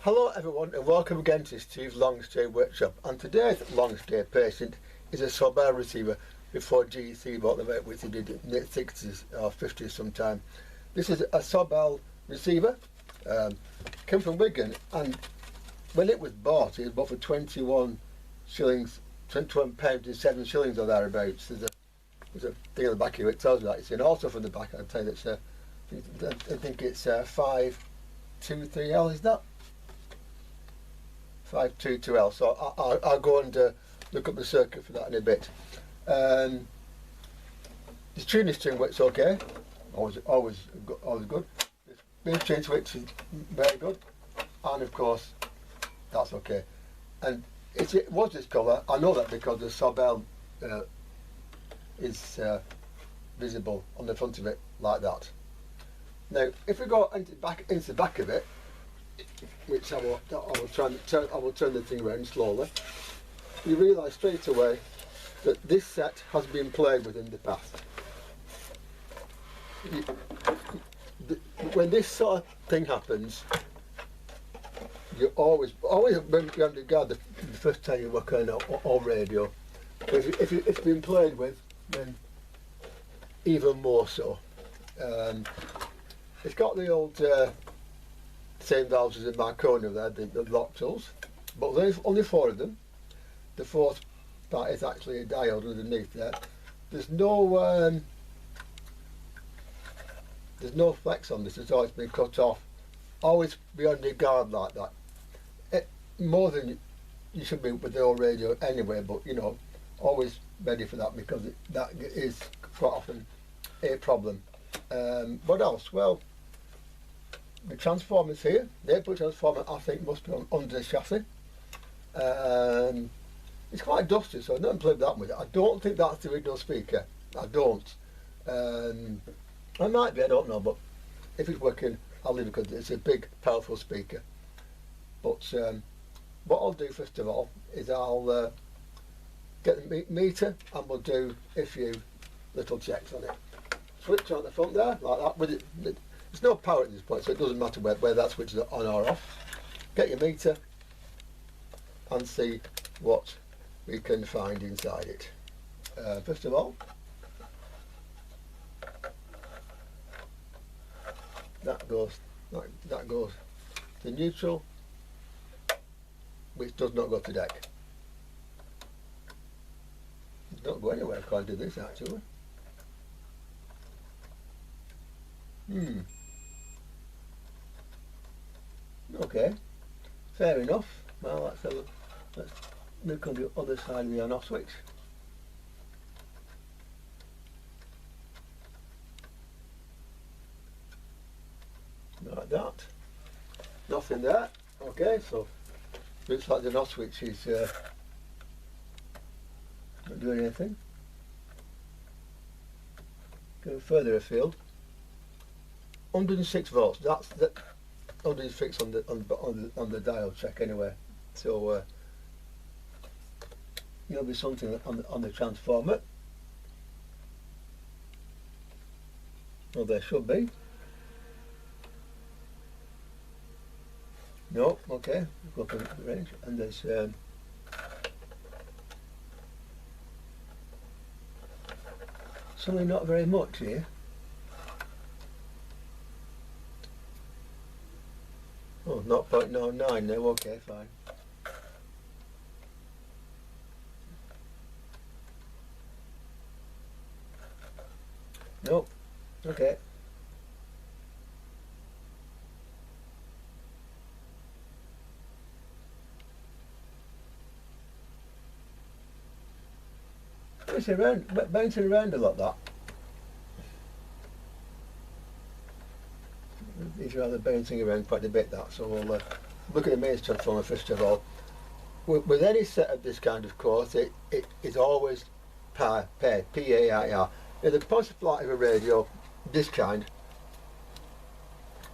Hello everyone and welcome again to Steve's Long Stay Workshop, and today's long stay patient is a Sobell receiver before GEC bought them out, which they did in the 60s or 50s sometime. This is a Sobell receiver, came from Wigan, and when it was bought it was bought for 21 shillings, 21 pounds and 7 shillings or thereabouts. There's a thing on the back here, it tells you that. It's in also from the back, I'll tell you that I think it's 523L, is that? 522L, so I'll go and look up the circuit for that in a bit. The tuning string works okay, always good. The main chain switch is very good, and of course that's okay. And it was this colour. I know that because the Sobell is visible on the front of it like that. Now, if we go into the back of it, which I will turn the thing around slowly, you realise straight away that this set has been played with in the past. When this sort of thing happens, you always regard the first time you work on a radio. If it's been played with, then even more so. It's got the old same valves as in my corner there, the lock tools, but there's only 4 of them. The 4th part is actually a diode underneath there. There's no flex on this, so it's been cut off. Always be on your guard like that. More than you should be with the old radio anyway, but you know, always ready for that, because that is quite often a problem. What else? Well, the transformers here, the output transformer I think must be under the chassis. It's quite dusty, so I don't play that with it. I don't think that's the original speaker. I don't. I might be, I don't know, but if it's working, I'll leave it, because it's a big, powerful speaker. But what I'll do first of all is I'll get the meter, and we'll do a few little checks on it. Switch on the front there, like that. With it, there's no power at this point, so it doesn't matter where that switch is on or off. Get your meter and see what we can find inside it. First of all, that goes to neutral, which does not go to deck. It don't go anywhere according to this, actually. Okay, fair enough. Well, let's look on the other side of the on-off switch. Like that. Nothing there. Okay, so looks like the on-off switch is not doing anything. Go further afield. 106 volts. That's 106 on the dial check anyway. So there'll be something on the transformer. Well, there should be. No, okay. Go up in the range, and there's something not very much here. Oh, 0.09 now, okay, fine. Nope, okay. It's bouncing around a lot, that. It's rather bouncing around quite a bit, that, so we'll look at the mains transformer first of all. With any set of this kind of course, it is always paired, P-A-I-R. Now, the power supply of a radio, this kind,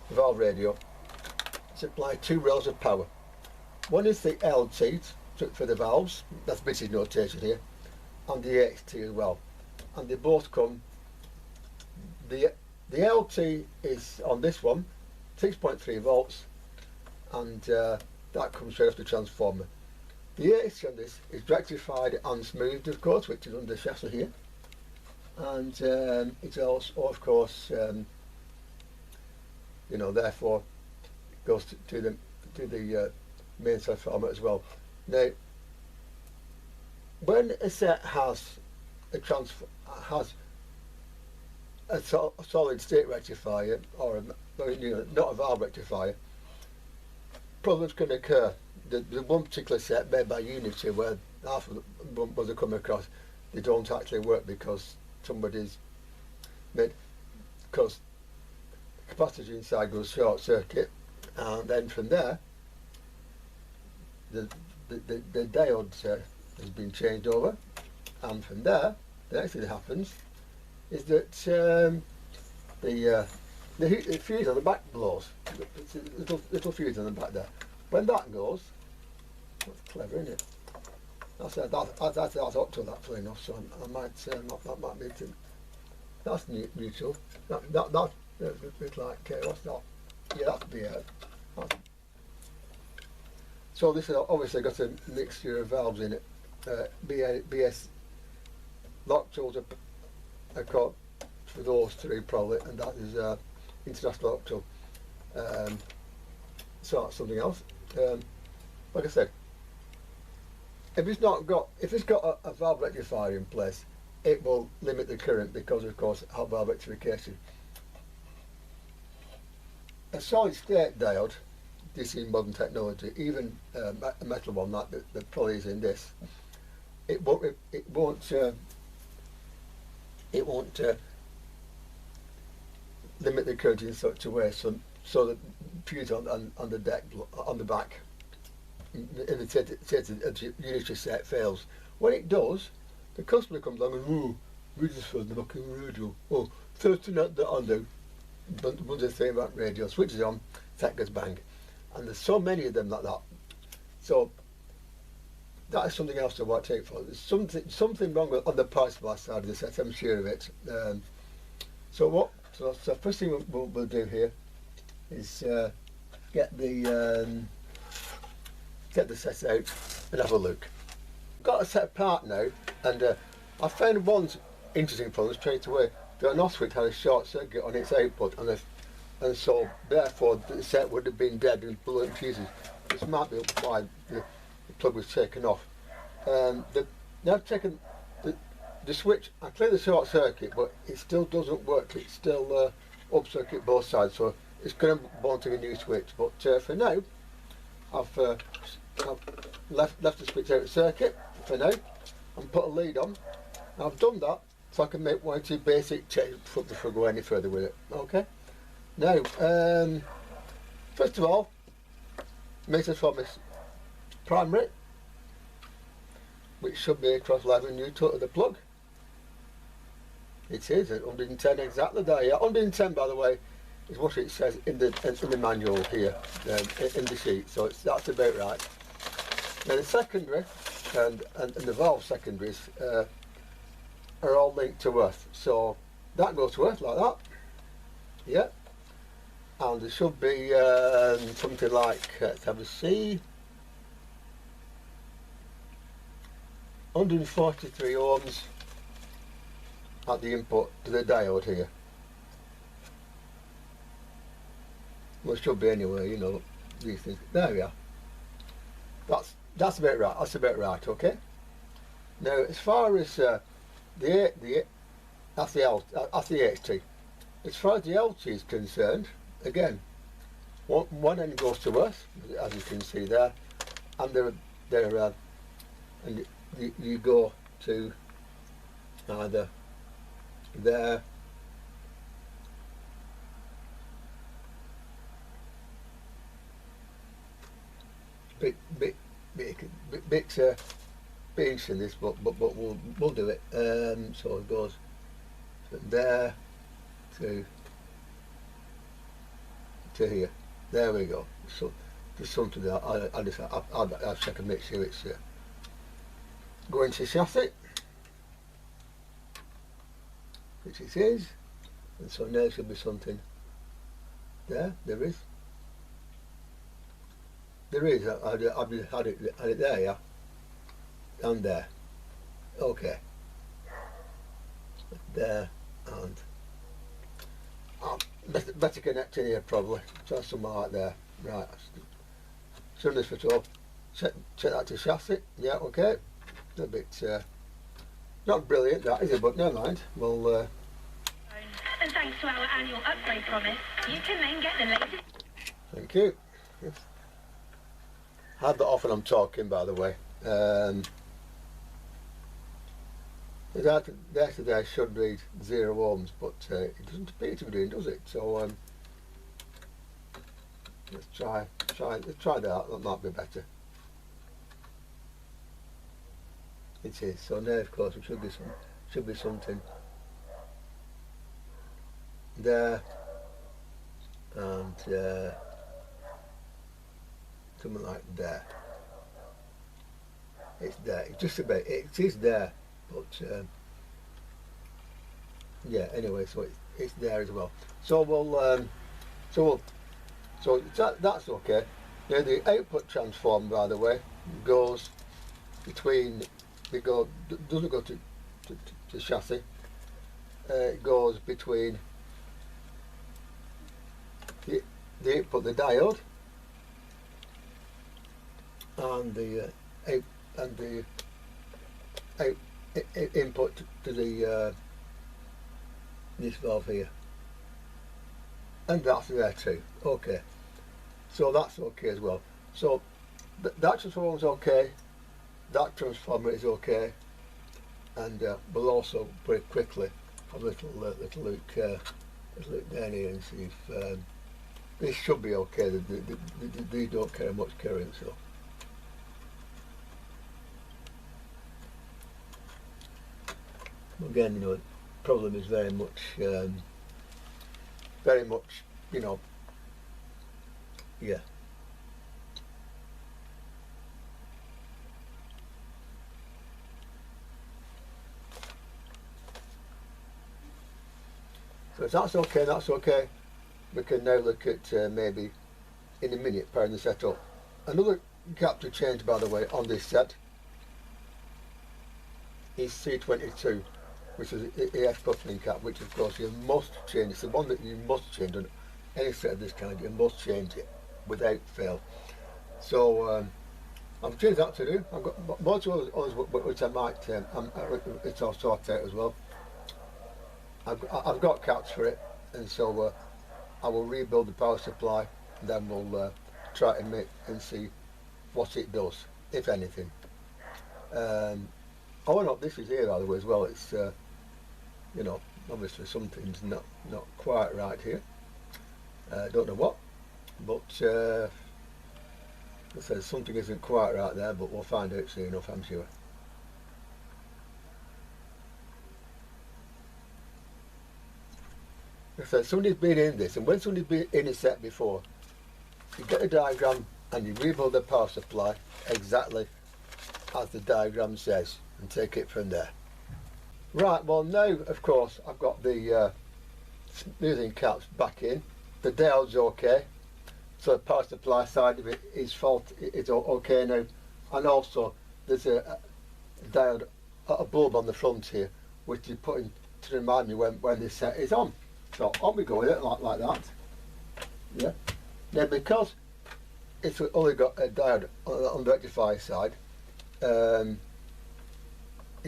valve radio, supply 2 rails of power. One is the LT for the valves, that's British notation here, and the XT as well, and they both come. The LT is on this one 6.3 volts, and that comes straight off the transformer. The AC on this is rectified and smoothed, of course, which is under the chassis here, and it's also, of course, you know, therefore goes to the main transformer as well. Now, when a set has a solid state rectifier, or you know, not a valve rectifier, problems can occur. The one particular set made by Unity, where half of the ones I come across, they don't actually work because somebody's made, because the capacitor inside goes short circuit, and then from there the diode has been changed over, and from there the next thing that happens is that the fuse on the back blows. It's a little fuse on the back there. When that goes, that's clever, isn't it? That's up to that fully enough, so I might that might be too. That's neutral. That it's like what's that? Yeah, that's BS. So this has obviously got a mixture of valves in it. BS lock tools are called for those three probably, and that is international lock tool. So that's something else. Like I said, if it's got a valve rectifier in place, it will limit the current because, of course, it has valve rectification. A solid state diode, this is modern technology, even a metal one that probably is in this, it won't limit the current in such a way so that fuse on the deck on the back in the Unity set fails. When it does, the customer comes along and, oh, we just filled the fucking radio. Oh, first thing that I'll do, runs a 3 amp radio, switches on, set goes bang. And there's so many of them like that. So that is something else I want to take for. There's something wrong on the price bar side of the set, I'm sure of it. So first thing we'll do here is get the set out and have a look. I've got a set apart now, and I found one interesting problem straight away. The NOS switch had a short circuit on its output, and so therefore the set would have been dead and blown fuses. This might be why the plug was taken off. Now I've taken the switch, I cleared the short circuit, but it still doesn't work. It's still up circuit both sides, so it's going to want a new switch. But for now, I've left the switch out of circuit for now and put a lead on. I've done that so I can make one or two basic checks before I go any further with it. Okay. Now, first of all, meter from this primary, which should be across 11 neutral to the plug. It is at 110 exactly there. Yeah, 110 by the way is what it says in the manual here, in the sheet. So that's about right. Now the secondary and the valve secondaries are all linked to earth. So that goes to earth like that. Yeah. And there should be something like, let's have a see, 143 ohms at the input to the diode here. Well, it should be anyway, you know, these things. There we are. That's about right. That's about right. Okay. Now, as far as that's the HT. As far as the LT is concerned, again, one end goes to earth, as you can see there, and and you go to either there bit inch in this, but we'll do it. So it goes from there to here. There we go. So there's something that I'll check and make sure it's going to chassis, which it is, and so now there should be something there. There is. there is. I've just had it there, yeah, and there. Okay, there and better connect in here probably. Try somewhere like there. Right. Turn this for 12. Set that to chassis. Yeah, okay. A bit not brilliant that is it, but never mind. Well. And thanks to our annual upgrade promise, you can then get the latest. Thank you. Yes. Had that off when I'm talking, by the way. That today should read 0 ohms, but it doesn't appear to be doing, does it? So let's try that. That might be better. It is. So now, of course, it should be something there, and something like there. It's there. It's just about. It is there, but yeah. Anyway, so it's there as well. So that's okay. Now the output transformer, by the way, goes between. Doesn't go to chassis. It goes between the input, the diode, and the input to the this valve here, and that's there too. Okay, so that's okay as well. So that transformer is okay. That transformer is okay, and we'll also pretty quickly have a little look down here and see if this should be okay. These don't carry much current, so. Again, you know, the problem is very much, you know, yeah. So if that's okay, we can now look at maybe in a minute powering the set up. Another cap to change, by the way, on this set is C22, which is EF coupling cap, which of course you must change. It's the one that you must change on any set of this kind. You must change it without fail. So I've changed that to do. I've got most of others which I might it's all sorted out as well. I've got caps for it, and so I will rebuild the power supply, and then we'll try to make and see what it does, if anything. Oh no, this is here by the way as well. It's you know, obviously something's not quite right here. Don't know what, but it says something isn't quite right there, but we'll find out soon enough, I'm sure. So somebody's been in this, and when somebody's been in a set before, you get a diagram and you rebuild the power supply exactly as the diagram says, and take it from there. Right, well now of course I've got the smoothing caps back in. The diode's okay, so the power supply side of it is it's okay now, and also there's a diode, a bulb on the front here, which is putting to remind me when this set is on. So on we go with it like that. Yeah. Now because it's only got a diode on the rectifier side, it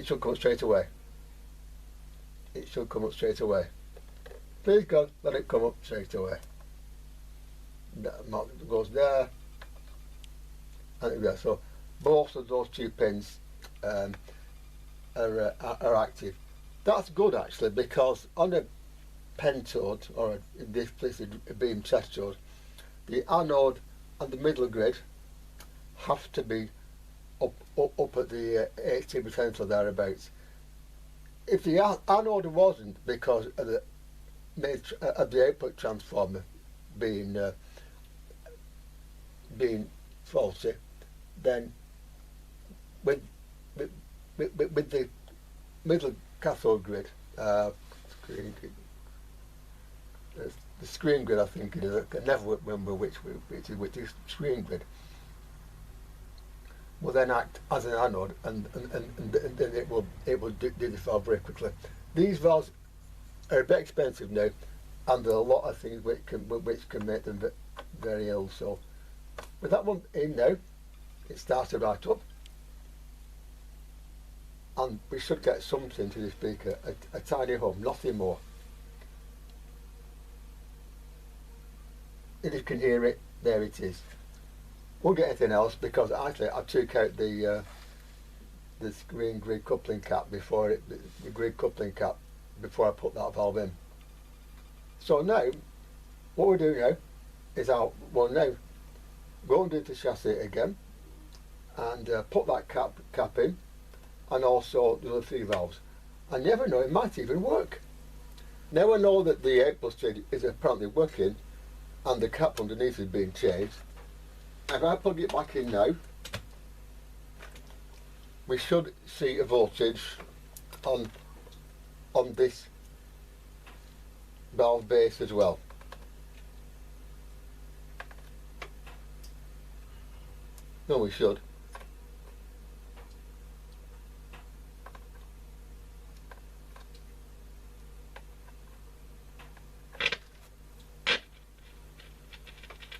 should come straight away. It should come up straight away. Please God, let it come up straight away. That goes there, and there. So both of those two pins are active. That's good actually, because on a pentode, or in this place a beam testode, the anode and the middle grid have to be up at the 80% or thereabouts. If the anode wasn't, because of the output transformer being faulty, then with the middle cathode grid, the screen grid, I think it is. I can never remember which is screen grid. will then act as an anode, and then it will do the valve very quickly. These valves are a bit expensive now, and there are a lot of things which can make them very ill. So with that one in now, it started right up, and we should get something to the speaker, a tiny hum, nothing more. If you can hear it, there it is. Won't get anything else, because actually I took out the screen grid coupling cap before the grid coupling cap before I put that valve in. So now what we're doing now is now go underneath the chassis again and put that cap in, and also the other 3 valves. I never know, it might even work. Now I know that the 8+ thread is apparently working and the cap underneath is being changed. If I plug it back in now, we should see a voltage on this valve base as well. No, we should.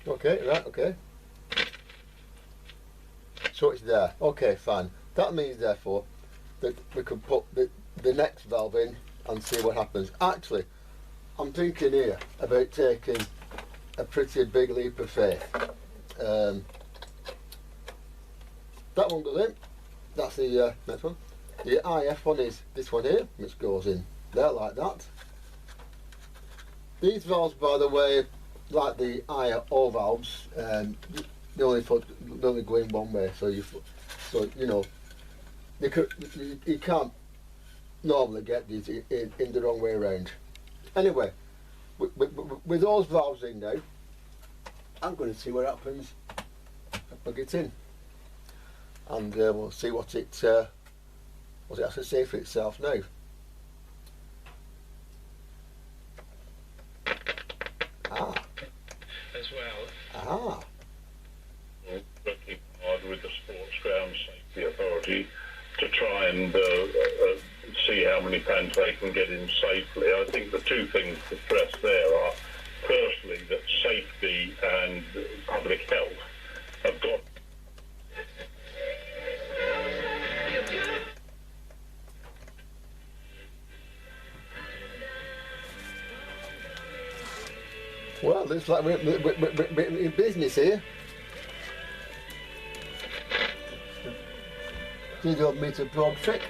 Okay, right, okay. So it's there. Okay, fine. That means therefore that we can put the next valve in and see what happens. Actually, I'm thinking here about taking a pretty big leap of faith. That one goes in. That's the next one. The IF one is this one here, which goes in there like that. These valves, by the way, like the IO valves, they only go in one way, so you know you can't normally get these in the wrong way around. Anyway, with those valves in now, I'm going to see what happens. I plug it in, and we'll see what it has to say for itself now. As well. Ah. Working hard with the Sports Ground Safety Authority to try and see how many fans they can get in safely. I think the 2 things to stress there are, firstly, that safety and public health have got. Well, looks like we're in business here. Do the old meter probe trick.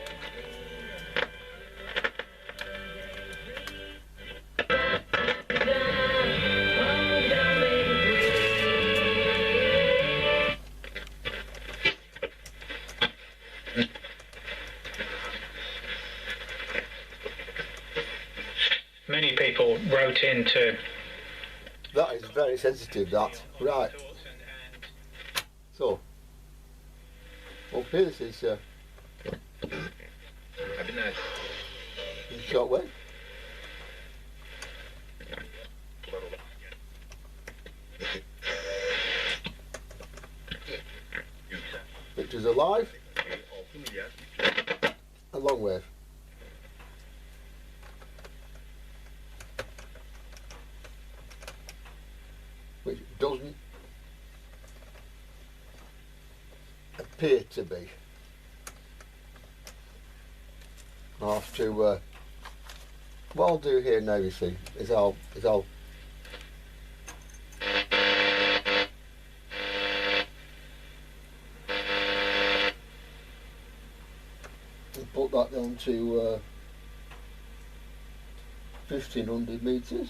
Many people wrote into. That is very sensitive, that. Right. So, up here this is short way. Pictures are live. A long wave. Which doesn't appear to be. I'll have to what I'll do here now, you see, is I'll put that down to 1500 meters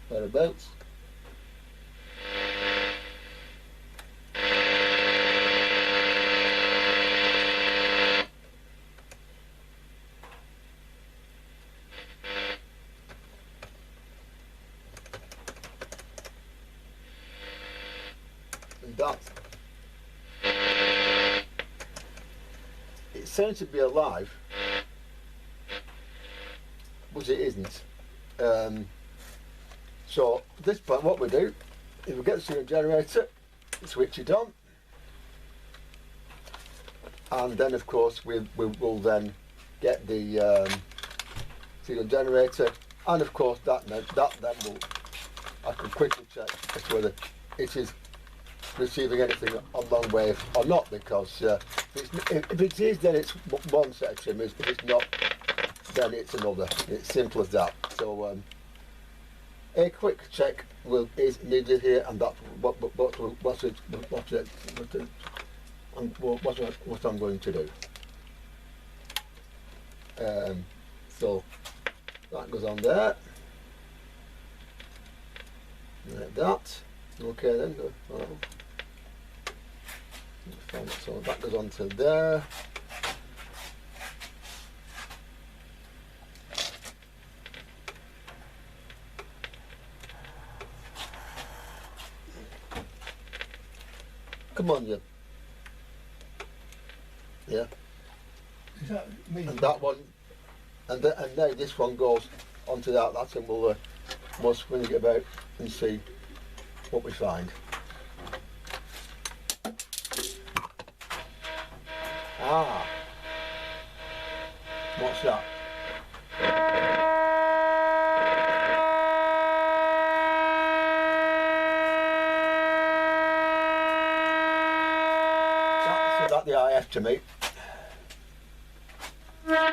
thereabouts. And that, it sounds to be alive, but it isn't. So at this point what we do is we get the signal generator, switch it on, and then of course we will then get the signal generator, and of course that then will, I can quickly check as to whether it is receiving anything on long wave or not, because if it is, then it's one set of trimmers. If it's not, then it's another. It's simple as that. So a quick check is needed here, and that's what I'm going to do. So that goes on there, like that. Okay then. So that goes on to there. Come on, you. Yeah. Is that me? And that one, and now this one goes onto that. That's, and we'll swing it about and see what we find. Ah, what's that? So that's the IF to me. Let's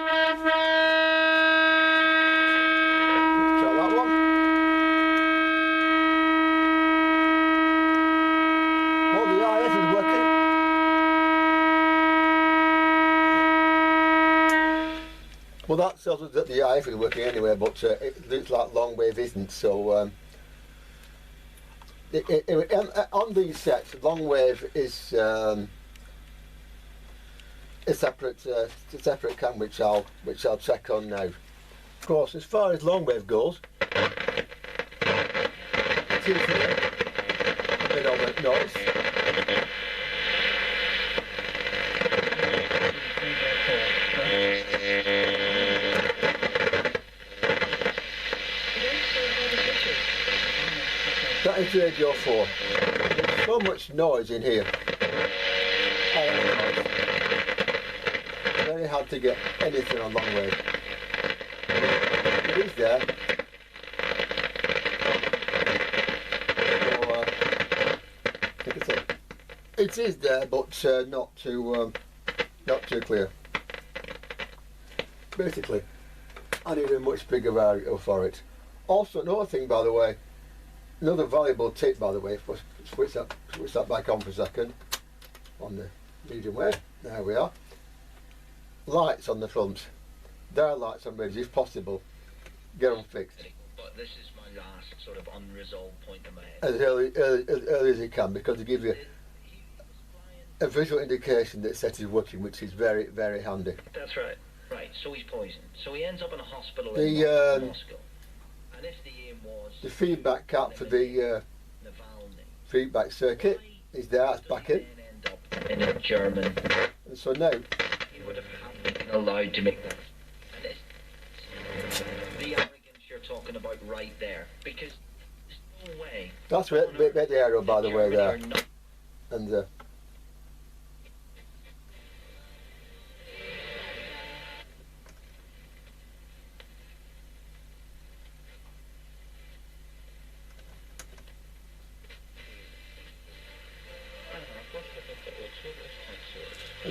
try that one. Well, the IF is working. Well, that tells us that the IF is working anyway, but it looks like long wave isn't. So on these sets, long wave is a separate cam, which I'll check on now. Of course, as far as long wave goes, it is a bit of a noise. That is radio 4. There's so much noise in here. Very hard to get anything on long wave. It is there. So, like I said, it is there, but not too clear. Basically, I need a much bigger radio for it. Also, another thing, by the way, another valuable tip, by the way, for switch that back on for a second on the medium wave. There we are. Lights on the front. There are lights on radios, if possible. Get them fixed. But this is my last sort of unresolved point in my head. As early as you can, because it gives you a visual indication that set is working, which is very, very handy. That's right. Right, so he's poisoned. So he ends up in a hospital The, in Moscow. And if the aim was... The feedback cap for the feedback circuit is there, it's back in. End up in a German... And so now... He would have been allowed to make that. And it's the arrogance you're talking about right there. Because there's no way... That's where the arrow, by the way, there. And...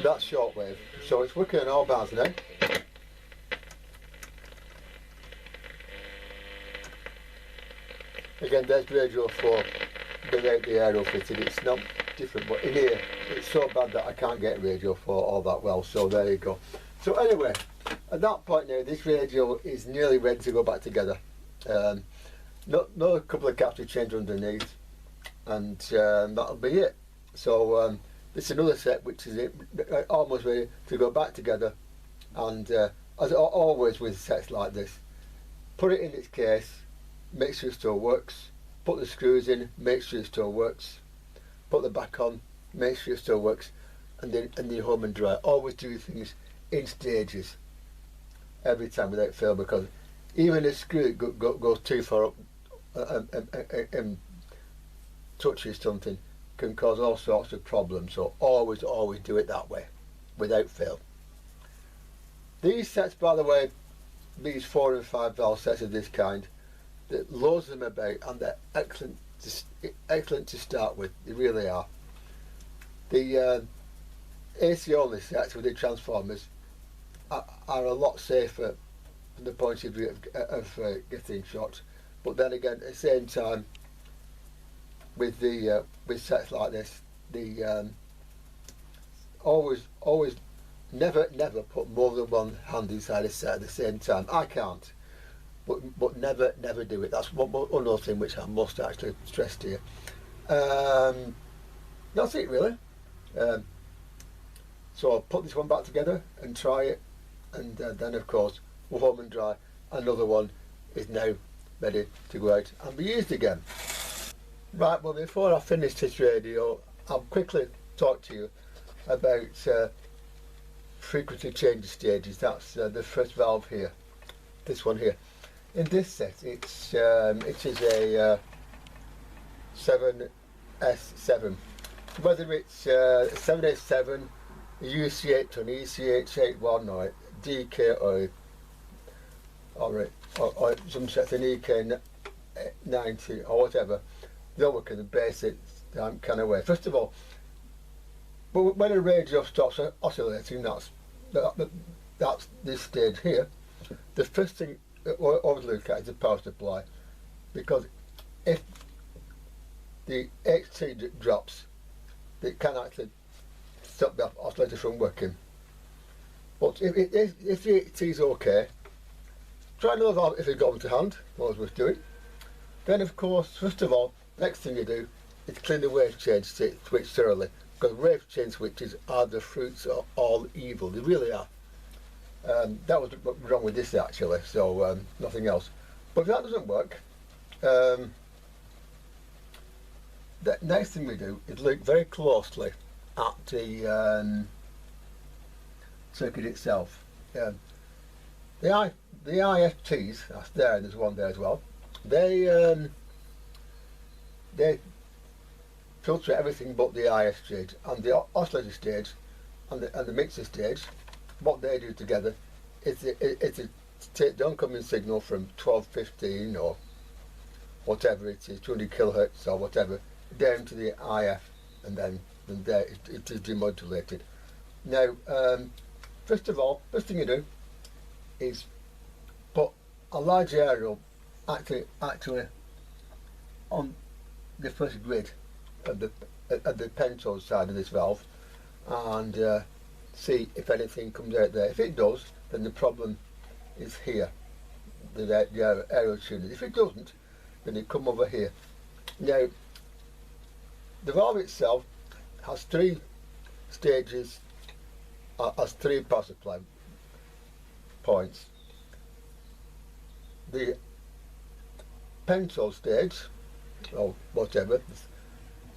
that's shortwave, so it's working on all bands now. Again, there's radio 4 without the aero fitted. It's not different, but in here it's so bad that I can't get radio 4 all that well, so there you go. So anyway, at that point now, this radio is nearly ready to go back together. Another couple of caps to change underneath, and that'll be it. So this is another set which is almost ready to go back together, and as always with sets like this, put it in its case, make sure it still works, put the screws in, make sure it still works, put the back on, make sure it still works, and then home and dry. Always do things in stages every time without fail, because even a screw goes too far up and touches something can cause all sorts of problems. So always do it that way. without fail. These sets, by the way, these 4 and 5 valve sets of this kind, there's loads of them about, and they're excellent to start with. They really are. The AC only sets with the transformers are a lot safer from the point of view of getting shot, but then again, at the same time, with sets like this, the always never put more than one hand inside a set at the same time. I can't, but never do it. That's one other thing which I must actually stress to you. That's it really. So I'll put this one back together and try it, and then of course we'll home and dry. Another one is now ready to go out and be used again. Right, well, before I finish this radio, I'll quickly talk to you about frequency change stages. That's the first valve here, this one here. In this set, it is a 7S7. Whether it's 7S7, UC8 on ECH81 or DK or some sets in EK90 or whatever, they'll work in the basic kind of way. First of all, when a radio stops oscillating, that's this stage here. The first thing that we always look at is the power supply, because if the HT drops, it can actually stop the oscillator from working. But if the HT is okay, try another valve if you've got them to hand, what we're doing. Then of course, first of all, next thing you do is clean the wave change switch thoroughly, because wave change switches are the fruits of all evil. They really are. That was wrong with this actually, so nothing else. But if that doesn't work, the next thing we do is look very closely at the circuit itself. The IFTs, that's there, and there's one there as well. They filter everything but the IF stage, and the oscillator stage and the mixer stage. What they do together is to take the oncoming signal from 1215 or whatever it is, 200 kilohertz or whatever, down to the IF, and then from there it is demodulated. Now, first of all, first thing you do is put a large aerial actually on the first grid at the pentose side of this valve, and see if anything comes out there. If it does, then the problem is here, the aerial tuner. If it doesn't, then it come over here. Now, the valve itself has 3 stages, has 3 power supply points. The pentose stage, or whatever,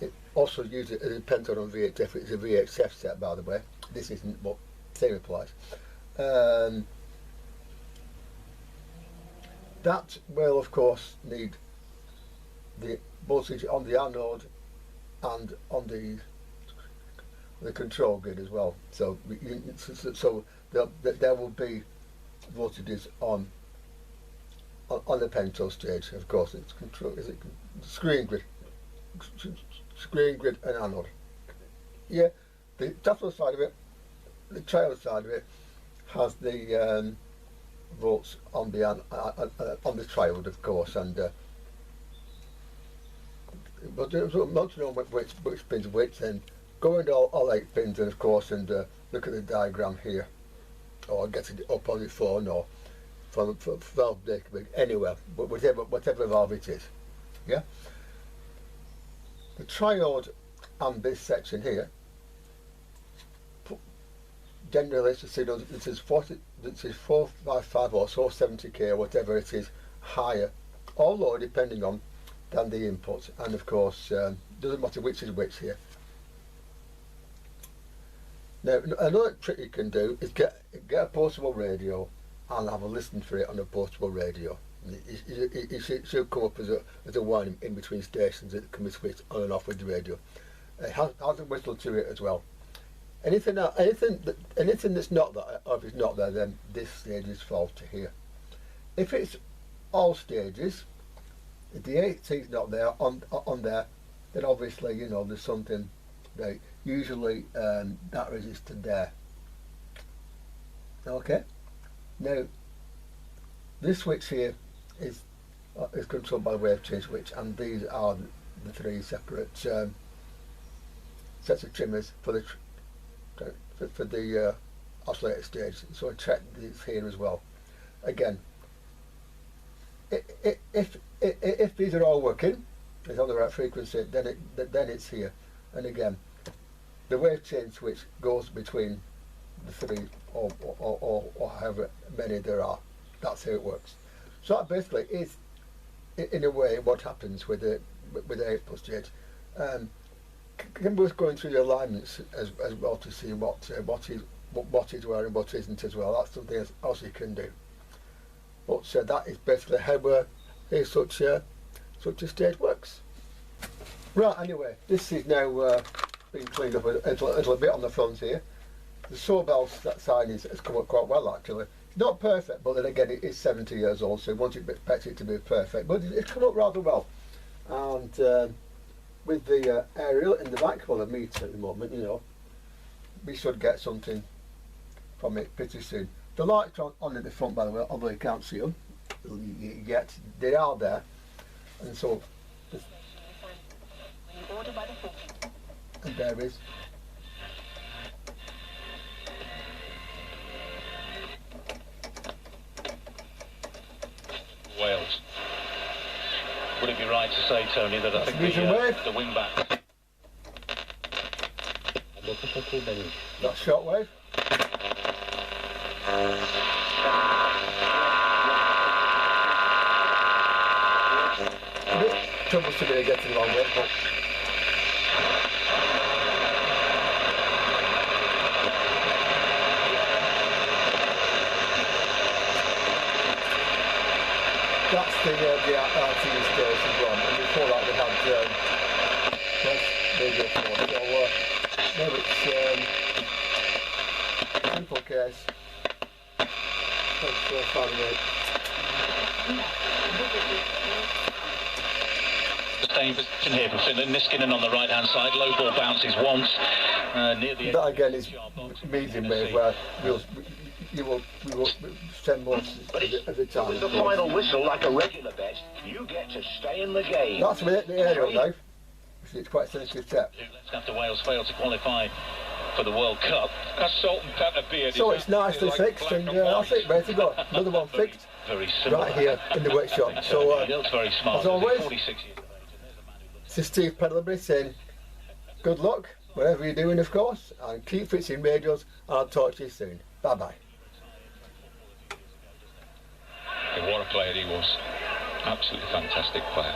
it also uses it as a pentone on VHF. It's a VHF set, by the way. This isn't, but same applies. That will of course need the voltage on the anode and on the control grid as well. So there will be voltages on the pentose stage. Of course, it's control. Is it screen grid and anode? Yeah. The cathode side of it, the triode side of it, has the volts on the triode, of course, and but not to know which pins which. Then go into all 8 pins, and of course, and look at the diagram here, or get it up on your phone, or from valve database, anywhere, but whatever valve it is. Yeah. The triode and this section here, generally it's a signal that is 455 or so, 70k or whatever it is, higher or lower depending on than the input, and of course doesn't matter which is which here. Now, another trick you can do is get a portable radio and have a listen for it on a portable radio. It should come up as a one in between stations that can be switched on and off with the radio. It has a whistle to it as well. Anything that's not there, or if it's not there, then this stage is faulty here. If it's all stages, if the 8C is not there on there, then obviously, you know, there's something right. Usually that resistor there. Okay. Now this switch here is controlled by the wave change switch, and these are the three separate sets of trimmers for the oscillator stage. So I check these here as well. Again, if these are all working, it's on the right frequency, then it's here. And again, the wave change switch goes between the three or however many there are. That's how it works. So that basically is, in a way, what happens with the 8+ stage. Can we going through the alignments as well to see what is where and what isn't as well. That's something else you can do. But that is basically how such a stage works. Right. Anyway, this is now been cleaned up a little bit on the front here. The Sobell sign has come up quite well actually. It's not perfect, but then again it is 70 years old, so one should expect it to be perfect. But it's come up rather well. And with the aerial in the back, well, the meter at the moment, you know, we should get something from it pretty soon. The lights are on at the front, by the way, although you can't see them yet. They are there, and so and there is. Wales. Would it be right to say, Tony, that I think the wing back? That's shortwave. A bit troublesome to getting along with, but that's the RTV station one, and before that we had radio 4. So now it's simple case. Staying position here for Finland. Niskanen on the right hand side. Low ball bounces once near the. That again is medium wave, where we will send most of the time. With the final whistle, like a regular bet, you get to stay in the game. That's with the aerial now. It's quite a sensitive step. After Wales failed to qualify for the World Cup. That's salt and pepper beard. So it's nicely fixed, and that's it, ready to go. Another one fixed right here in the workshop. So as always, this is Steve Pedalbury saying good luck whatever you're doing, of course, and keep fixing radios, and I'll talk to you soon. Bye bye. What a player he was. Absolutely fantastic player.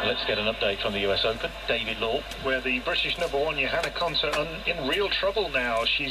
Let's get an update from the US Open. David Law. Where the British #1 Johanna Konta in real trouble now. She's